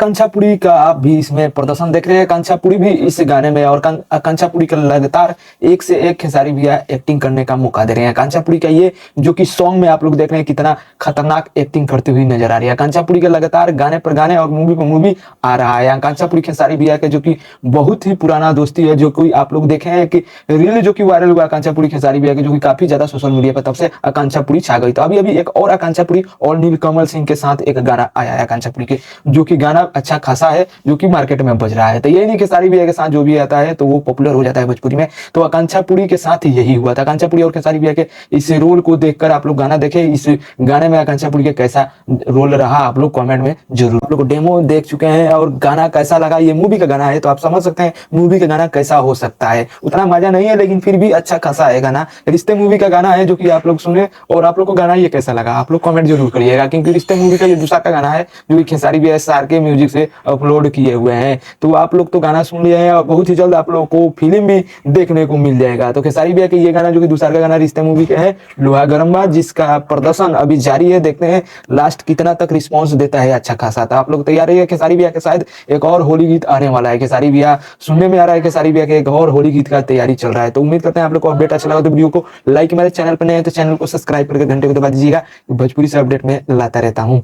कंचापुरी का आप भी इसमें प्रदर्शन देख रहे हैं। कंचापुरी भी इस गाने में और कंचापुरी का लगातार एक से एक खेसारी भैया एक्टिंग करने का मौका दे रहे हैं। कंचापुरी का ये जो कि सॉन्ग में आप लोग देख रहे हैं कितना खतरनाक एक्टिंग करती हुई नजर आ रही है। कंचापुरी का लगातार गाने पर गाने और मूवी पर मूवी आ रहा है। कंचापुरी खेसारी भैया के जो कि बहुत ही पुराना दोस्ती है, जो कोई आप लोग देखे हैं कि रील जो कि वायरल हुआ कंचापुरी खेसारी भैया के, जो कि काफी ज्यादा सोशल मीडिया पर, तब से कंचापुरी छा गई। तो अभी अभी एक और कंचापुरी और नीलकमल सिंह के साथ एक गाना आया है कंचापुरी के, जो कि गाना अच्छा खासा है, जो कि मार्केट में बज रहा है। तो यही नहीं खेसारी भैया के साथ जो भी आता है तो वो पॉपुलर हो जाता है भोजपुरी में। तो कंचापुरी के साथ यही हुआ था। कंचापुरी और खेसारी भैया के इस रोल को देखकर आप लोग गाना देखे, इस गाने में कंचापुरी का कैसा रोल रहा आप लोग कमेंट में जरूर। आप लोग डेमो देख चुके हैं और गाना कैसा लगा, ये मूवी का गाना है तो आप समझ सकते हैं मूवी का गाना कैसा हो सकता है। उतना मजा नहीं है लेकिन फिर भी अच्छा खासा है गाना। रिश्ते मूवी का गाना है जो कि आप लोग सुने, और आप लोग को गाना ये कैसा लगा आप लोग कमेंट जरूर करिएगा, क्योंकि रिश्ते मूवी का ये दूसरा का गाना है जो कि खेसारी भैया SR के म्यूजिक से अपलोड किए हुए हैं। तो आप लोग तो गाना सुन लिए हैं और बहुत ही जल्द आप लोगों को फिल्म भी देखने को मिल जाएगा। तो खेसारी भैया के ये गाना जो कि दूसरा का गाना रिश्ते मूवी का है लोहा गरम्बा, जिसका प्रदर्शन अभी जारी है। देखते हैं लास्ट कितना तक रिस्पॉन्स देता है अच्छा खासा। तो आप लोग तैयार रहिए, खेसारी भैया के शायद एक और होली गीत आने वाला है। खेसारी भैया सुनने में आ रहा है खेसारी भैया के एक और होली गीत का तैयारी चल रहा है। तो उम्मीद करते हैं आप लोग को अपडेट अच्छा लगा। तो वीडियो को लाइक, मेरे चैनल पर नए हैं तो चैनल को सब्सक्राइब करके घंटे को दबा दीजिएगा। भोजपुरी से अपडेट में लाता रहता हूँ।